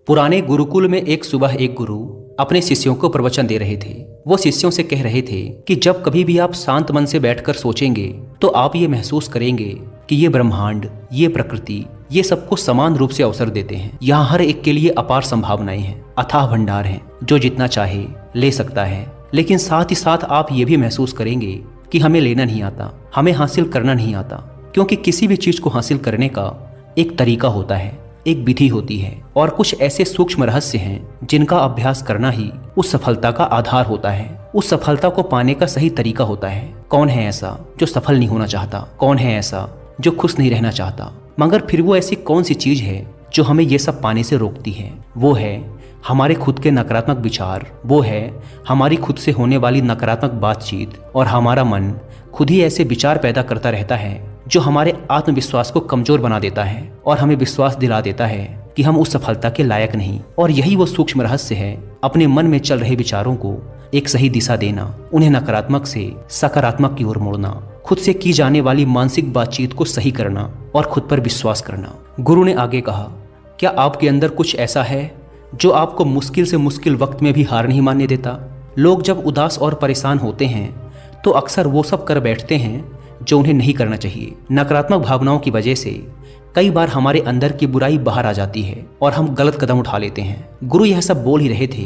पुराने गुरुकुल में एक सुबह एक गुरु अपने शिष्यों को प्रवचन दे रहे थे। वो शिष्यों से कह रहे थे कि जब कभी भी आप शांत मन से बैठकर सोचेंगे तो आप ये महसूस करेंगे कि ये ब्रह्मांड, ये प्रकृति, ये सबको समान रूप से अवसर देते हैं। यहाँ हर एक के लिए अपार संभावनाएं हैं, अथाह भंडार हैं, जो जितना चाहे ले सकता है। लेकिन साथ ही साथ आप ये भी महसूस करेंगे कि हमें लेना नहीं आता, हमें हासिल करना नहीं आता, क्योंकि किसी भी चीज को हासिल करने का एक तरीका होता है, एक विधि होती है और कुछ ऐसे सूक्ष्म रहस्य हैं जिनका अभ्यास करना ही उस सफलता का आधार होता है, उस सफलता को पाने का सही तरीका होता है। कौन है ऐसा जो सफल नहीं होना चाहता? कौन है ऐसा जो खुश नहीं रहना चाहता? मगर फिर वो ऐसी कौन सी चीज है जो हमें ये सब पाने से रोकती है? वो है हमारे खुद के नकारात्मक विचार, वो है हमारी खुद से होने वाली नकारात्मक बातचीत। और हमारा मन खुद ही ऐसे विचार पैदा करता रहता है जो हमारे आत्मविश्वास को कमजोर बना देता है और हमें विश्वास दिला देता है कि हम उस सफलता के लायक नहीं। और यही वो सूक्ष्म रहस्य है, अपने मन में चल रहे विचारों को एक सही दिशा देना, उन्हें नकारात्मक से सकारात्मक की ओर मोड़ना, खुद से की जाने वाली मानसिक बातचीत को सही करना और खुद पर विश्वास करना। गुरु ने आगे कहा, क्या आपके अंदर कुछ ऐसा है जो आपको मुश्किल से मुश्किल वक्त में भी हार नहीं मानने देता? लोग जब उदास और परेशान होते हैं तो अक्सर वो सब कर बैठते हैं जो उन्हें नहीं करना चाहिए। नकारात्मक भावनाओं की वजह से कई बार हमारे अंदर की बुराई बाहर आ जाती है और हम गलत कदम उठा लेते हैं। गुरु यह सब बोल ही रहे थे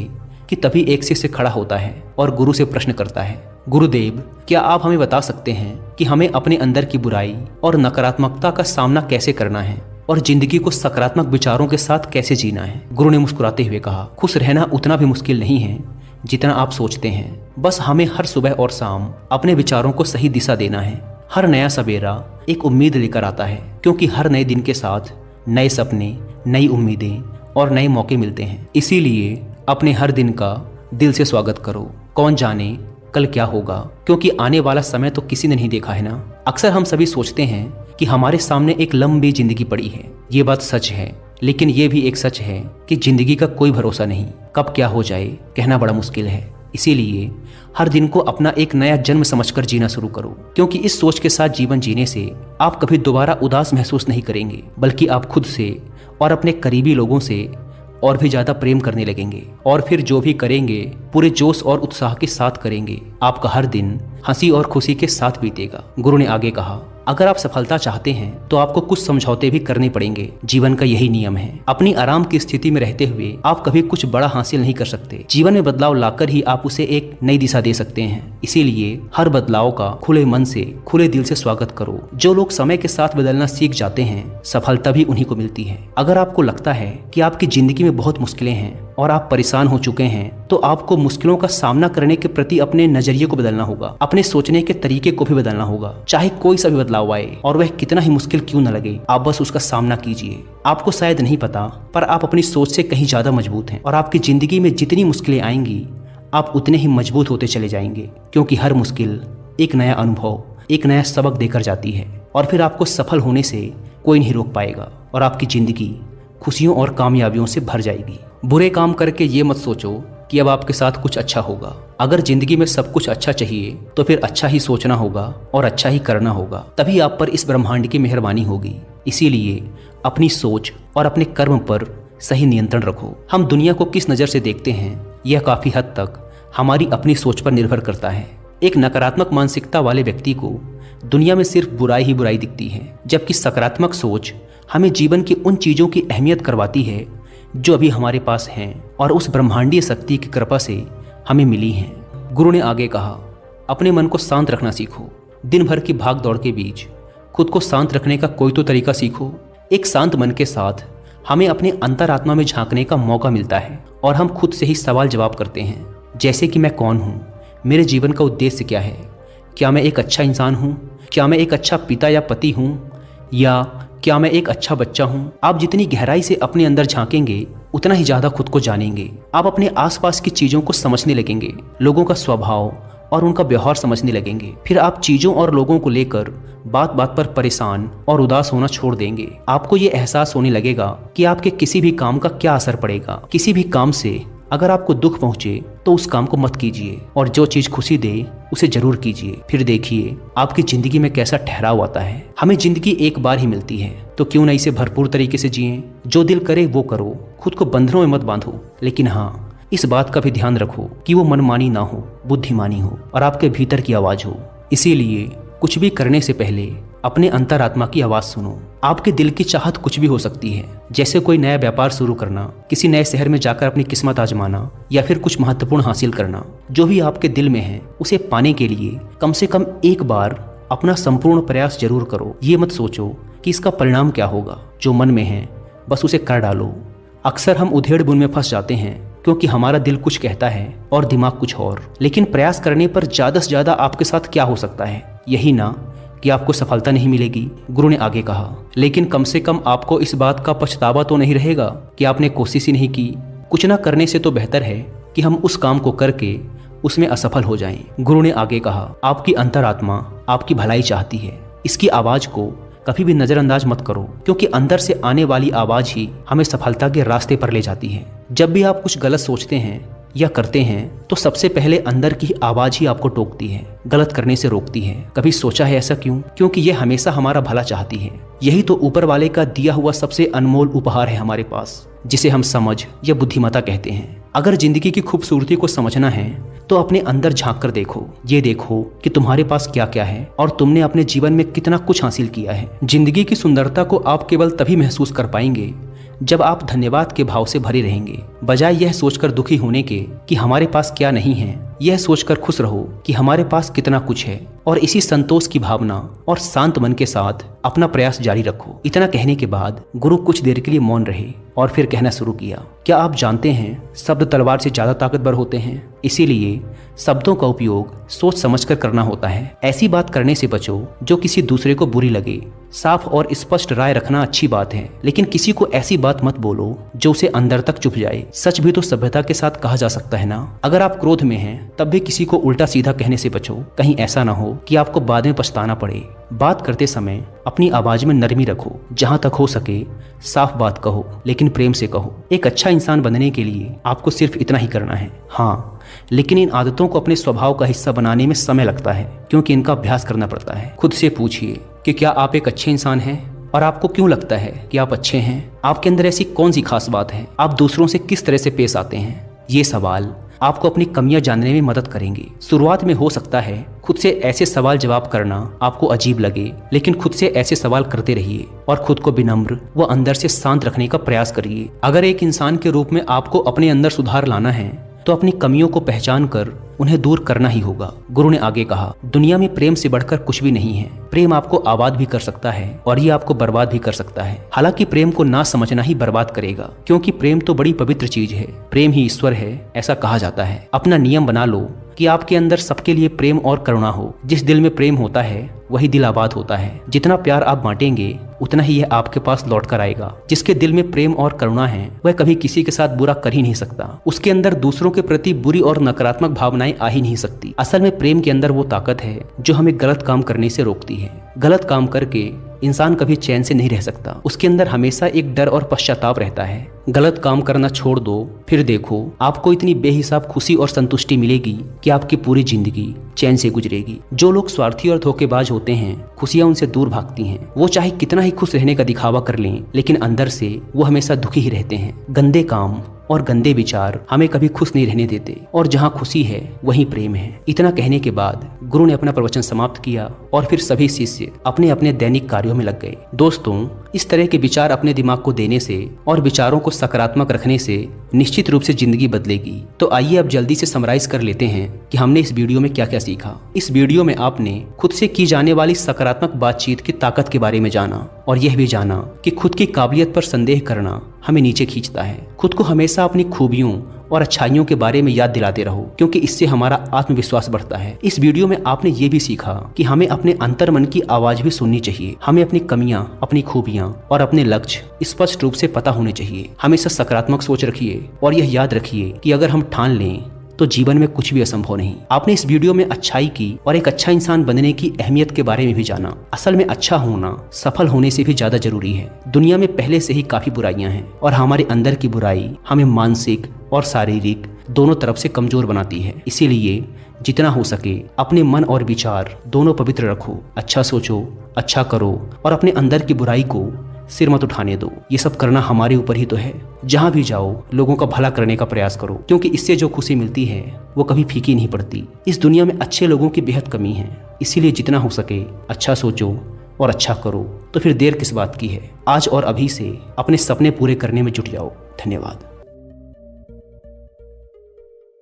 कि तभी एक शिष्य खड़ा होता है और गुरु से प्रश्न करता है, गुरुदेव, क्या आप हमें बता सकते हैं कि हमें अपने अंदर की बुराई और नकारात्मकता का सामना कैसे करना है और जिंदगी को सकारात्मक विचारों के साथ कैसे जीना है? गुरु ने मुस्कुराते हुए कहा, खुश रहना उतना भी मुश्किल नहीं है जितना आप सोचते हैं। बस हमें हर सुबह और शाम अपने विचारों को सही दिशा देना है। हर नया सवेरा एक उम्मीद लेकर आता है, क्योंकि हर नए दिन के साथ नए सपने, नई उम्मीदें और नए मौके मिलते हैं। इसीलिए अपने हर दिन का दिल से स्वागत करो। कौन जाने कल क्या होगा, क्योंकि आने वाला समय तो किसी ने नहीं देखा है ना। अक्सर हम सभी सोचते हैं कि हमारे सामने एक लंबी जिंदगी पड़ी है। ये बात सच है, लेकिन ये भी एक सच है कि जिंदगी का कोई भरोसा नहीं, कब क्या हो जाए कहना बड़ा मुश्किल है। इसीलिए हर दिन को अपना एक नया जन्म समझकर जीना शुरू करो, क्योंकि इस सोच के साथ जीवन जीने से आप कभी दोबारा उदास महसूस नहीं करेंगे, बल्कि आप खुद से और अपने करीबी लोगों से और भी ज्यादा प्रेम करने लगेंगे। और फिर जो भी करेंगे पूरे जोश और उत्साह के साथ करेंगे। आपका हर दिन हंसी और खुशी के साथ बीतेगा। गुरु ने आगे कहा, अगर आप सफलता चाहते हैं तो आपको कुछ समझौते भी करने पड़ेंगे। जीवन का यही नियम है। अपनी आराम की स्थिति में रहते हुए आप कभी कुछ बड़ा हासिल नहीं कर सकते। जीवन में बदलाव लाकर ही आप उसे एक नई दिशा दे सकते हैं। इसीलिए हर बदलाव का खुले मन से, खुले दिल से स्वागत करो। जो लोग समय के साथ बदलना सीख जाते हैं, सफलता भी उन्हीं को मिलती है। अगर आपको लगता है कि आपकी जिंदगी में बहुत मुश्किलें हैं और आप परेशान हो चुके हैं, तो आपको मुश्किलों का सामना करने के प्रति अपने नजरिए को बदलना होगा, अपने सोचने के तरीके को भी बदलना होगा। चाहे कोई सा भी बदलाव आए और वह कितना ही मुश्किल क्यों न लगे, आप बस उसका सामना कीजिए। आपको शायद नहीं पता, पर आप अपनी सोच से कहीं ज्यादा मजबूत हैं और आपकी जिंदगी में जितनी मुश्किलें आएंगी आप उतने ही मजबूत होते चले जाएंगे, क्योंकि हर मुश्किल एक नया अनुभव, एक नया सबक देकर जाती है। और फिर आपको सफल होने से कोई नहीं रोक पाएगा और आपकी जिंदगी खुशियों और कामयाबियों से भर जाएगी। बुरे काम करके ये मत सोचो कि अब आपके साथ कुछ अच्छा होगा। अगर जिंदगी में सब कुछ अच्छा चाहिए तो फिर अच्छा ही सोचना होगा और अच्छा ही करना होगा, तभी आप पर इस ब्रह्मांड की मेहरबानी होगी। इसीलिए अपनी सोच और अपने कर्म पर सही नियंत्रण रखो। हम दुनिया को किस नज़र से देखते हैं, यह काफी हद तक हमारी अपनी सोच पर निर्भर करता है। एक नकारात्मक मानसिकता वाले व्यक्ति को दुनिया में सिर्फ बुराई ही बुराई दिखती है, जबकि सकारात्मक सोच हमें जीवन की उन चीजों की अहमियत करवाती है जो अभी हमारे पास हैं और उस ब्रह्मांडीय शक्ति की कृपा से हमें मिली हैं। गुरु ने आगे कहा, अपने मन को शांत रखना सीखो। दिन भर की भाग दौड़ के बीच खुद को शांत रखने का कोई तो तरीका सीखो। एक शांत मन के साथ हमें अपने अंतरात्मा में झांकने का मौका मिलता है और हम खुद से ही सवाल जवाब करते हैं, जैसे कि मैं कौन हूँ, मेरे जीवन का उद्देश्य क्या है, क्या मैं एक अच्छा इंसान हूँ, क्या मैं एक अच्छा पिता या पति हूँ, या क्या मैं एक अच्छा बच्चा हूँ। आप जितनी गहराई से अपने अंदर झांकेंगे उतना ही ज्यादा खुद को जानेंगे। आप अपने आसपास की चीजों को समझने लगेंगे, लोगों का स्वभाव और उनका व्यवहार समझने लगेंगे। फिर आप चीजों और लोगों को लेकर बात बात पर परेशान और उदास होना छोड़ देंगे। आपको ये एहसास होने लगेगा कि आपके किसी भी काम का क्या असर पड़ेगा। किसी भी काम से अगर आपको दुख पहुंचे तो उस काम को मत कीजिए, और जो चीज खुशी दे उसे जरूर कीजिए। फिर देखिए आपकी जिंदगी में कैसा ठहराव आता है। हमें जिंदगी एक बार ही मिलती है, तो क्यों न इसे भरपूर तरीके से जिएं। जो दिल करे वो करो, खुद को बंधनों में मत बांधो, लेकिन हाँ, इस बात का भी ध्यान रखो कि वो मनमानी ना हो, बुद्धिमानी हो और आपके भीतर की आवाज हो। इसीलिए कुछ भी करने से पहले अपने अंतरात्मा की आवाज सुनो। आपके दिल की चाहत कुछ भी हो सकती है, जैसे कोई नया व्यापार शुरू करना, किसी नए शहर में जाकर अपनी किस्मत आजमाना, या फिर कुछ महत्वपूर्ण हासिल करना। जो भी आपके दिल में है उसे पाने के लिए कम से कम एक बार अपना संपूर्ण प्रयास जरूर करो। ये मत सोचो कि इसका परिणाम क्या होगा। जो मन में है बस उसे कर डालो। अक्सर हम उधेड़ बुन में फंस जाते हैं, क्योंकि हमारा दिल कुछ कहता है और दिमाग कुछ और। लेकिन प्रयास करने पर ज्यादा से ज्यादा आपके साथ क्या हो सकता है? यही ना कि आपको सफलता नहीं मिलेगी, गुरु ने आगे कहा। लेकिन कम से कम आपको इस बात का पछतावा तो नहीं रहेगा कि आपने कोशिश ही नहीं की। कुछ ना करने से तो बेहतर है कि हम उस काम को करके उसमें असफल हो जाएं। गुरु ने आगे कहा, आपकी अंतरात्मा आपकी भलाई चाहती है। इसकी आवाज को कभी भी नजरअंदाज मत करो, क्योंकि अंदर से आने वाली आवाज ही हमें सफलता के रास्ते पर ले जाती है। जब भी आप कुछ गलत सोचते हैं या करते हैं तो सबसे पहले अंदर की आवाज ही आपको टोकती है, गलत करने से रोकती है। कभी सोचा है ऐसा क्यों? क्योंकि ये हमेशा हमारा भला चाहती है। यही तो ऊपर वाले का दिया हुआ सबसे अनमोल उपहार है हमारे पास, जिसे हम समझ या बुद्धिमत्ता कहते हैं। अगर जिंदगी की खूबसूरती को समझना है तो अपने अंदर झांक कर देखो। ये देखो कि तुम्हारे पास क्या क्या है और तुमने अपने जीवन में कितना कुछ हासिल किया है। जिंदगी की सुंदरता को आप केवल तभी महसूस कर पाएंगे जब आप धन्यवाद के भाव से भरे रहेंगे, बजाय यह सोचकर दुखी होने के कि हमारे पास क्या नहीं है। यह सोचकर खुश रहो कि हमारे पास कितना कुछ है, और इसी संतोष की भावना और शांत मन के साथ अपना प्रयास जारी रखो। इतना कहने के बाद गुरु कुछ देर के लिए मौन रहे और फिर कहना शुरू किया, क्या आप जानते हैं शब्द तलवार से ज्यादा ताकतवर होते हैं? इसीलिए शब्दों का उपयोग सोच समझकर करना होता है। ऐसी बात करने से बचो जो किसी दूसरे को बुरी लगे। साफ और स्पष्ट राय रखना अच्छी बात है, लेकिन किसी को ऐसी बात मत बोलो जो उसे अंदर तक चुभ जाए। सच भी तो सभ्यता के साथ कहा जा सकता है ना। अगर आप क्रोध में हैं तब भी किसी को उल्टा सीधा कहने से बचो, कहीं ऐसा ना हो कि आपको बाद में पछताना पड़े। बात करते समय अपनी आवाज में नरमी रखो। जहां तक हो सके साफ बात कहो, लेकिन प्रेम से कहो। एक अच्छा इंसान बनने के लिए आपको सिर्फ इतना ही करना है। हाँ, लेकिन इन आदतों को अपने स्वभाव का हिस्सा बनाने में समय लगता है, क्योंकि इनका अभ्यास करना पड़ता है। खुद से पूछिए कि क्या आप एक अच्छे इंसान हैं, और आपको क्यों लगता है कि आप अच्छे हैं? आपके अंदर ऐसी कौन सी खास बात है? आप दूसरों से किस तरह से पेश आते हैं? ये सवाल आपको अपनी कमियां जानने में मदद करेंगे। शुरुआत में हो सकता है खुद से ऐसे सवाल जवाब करना आपको अजीब लगे, लेकिन खुद से ऐसे सवाल करते रहिए और खुद को विनम्र व अंदर से शांत रखने का प्रयास करिए। अगर एक इंसान के रूप में आपको अपने अंदर सुधार लाना है तो अपनी कमियों को पहचान कर उन्हें दूर करना ही होगा। गुरु ने आगे कहा, दुनिया में प्रेम से बढ़कर कुछ भी नहीं है। प्रेम आपको आबाद भी कर सकता है और ये आपको बर्बाद भी कर सकता है। हालांकि प्रेम को ना समझना ही बर्बाद करेगा, क्योंकि प्रेम तो बड़ी पवित्र चीज है। प्रेम ही ईश्वर है, ऐसा कहा जाता है। अपना नियम बना लो कि आपके अंदर सबके लिए प्रेम और करुणा हो। जिस दिल में प्रेम होता है वही दिल आबाद होता है। जितना प्यार आप बांटेंगे उतना ही यह आपके पास लौट कर आएगा। जिसके दिल में प्रेम और करुणा है वह कभी किसी के साथ बुरा कर ही नहीं सकता। उसके अंदर दूसरों के प्रति बुरी और नकारात्मक भावनाएं आ ही नहीं सकती। असल में प्रेम के अंदर वो ताकत है जो हमें गलत काम करने से रोकती है। गलत काम करके इंसान कभी चैन से नहीं रह सकता। उसके अंदर हमेशा एक डर और पश्चाताप रहता है। गलत काम करना छोड़ दो, फिर देखो आपको इतनी बेहिसाब खुशी और संतुष्टि मिलेगी कि आपकी पूरी जिंदगी चैन से गुजरेगी। जो लोग स्वार्थी और धोखेबाज होते हैं, खुशियां उनसे दूर भागती हैं। वो चाहे कितना ही खुश रहने का दिखावा कर लें, लेकिन अंदर से वो हमेशा दुखी ही रहते हैं। गंदे काम और गंदे विचार हमें कभी खुश नहीं रहने देते, और जहाँ खुशी है वहीं प्रेम है। इतना कहने के बाद गुरु ने अपना प्रवचन समाप्त किया और फिर सभी शिष्य अपने अपने दैनिक कार्यों में लग गए। दोस्तों, इस तरह के विचार अपने दिमाग को देने से और विचारों को सकारात्मक रखने से निश्चित रूप से जिंदगी बदलेगी। तो आइए अब जल्दी से समराइज कर लेते हैं कि हमने इस वीडियो में क्या क्या सीखा। इस वीडियो में आपने खुद से की जाने वाली सकारात्मक बातचीत की ताकत के बारे में जाना, और यह भी जाना कि खुद की काबिलियत पर संदेह करना हमें नीचे खींचता है। खुद को हमेशा अपनी खूबियों और अच्छाइयों के बारे में याद दिलाते रहो, क्योंकि इससे हमारा आत्मविश्वास बढ़ता है। इस वीडियो में आपने ये भी सीखा कि हमें अपने अंतर मन की आवाज भी सुननी चाहिए। हमें अपनी कमियां, अपनी खूबियां और अपने लक्ष्य स्पष्ट रूप से पता होने चाहिए। हमेशा सकारात्मक सोच रखिए और यह याद रखिए कि अगर हम ठान लें तो जीवन में कुछ भी असंभव नहीं। आपने इस वीडियो में अच्छाई की और एक अच्छा इंसान बनने की अहमियत के बारे में भी जाना। असल में अच्छा होना सफल होने से भी ज्यादा जरूरी है। दुनिया में पहले से ही काफी बुराइयां हैं और हमारे अंदर की बुराई हमें मानसिक और शारीरिक दोनों तरफ से कमजोर बनाती है। इसीलिए जितना हो सके अपने मन और विचार दोनों पवित्र रखो, अच्छा सोचो, अच्छा करो और अपने अंदर की बुराई को सिर मत उठाने दो। ये सब करना हमारे ऊपर ही तो है। जहाँ भी जाओ लोगों का भला करने का प्रयास करो, क्योंकि इससे जो खुशी मिलती है वो कभी फीकी नहीं पड़ती। इस दुनिया में अच्छे लोगों की बेहद कमी है। इसीलिए जितना हो सके अच्छा सोचो और अच्छा करो। तो फिर देर किस बात की है, आज और अभी से अपने सपने पूरे करने में जुट जाओ। धन्यवाद।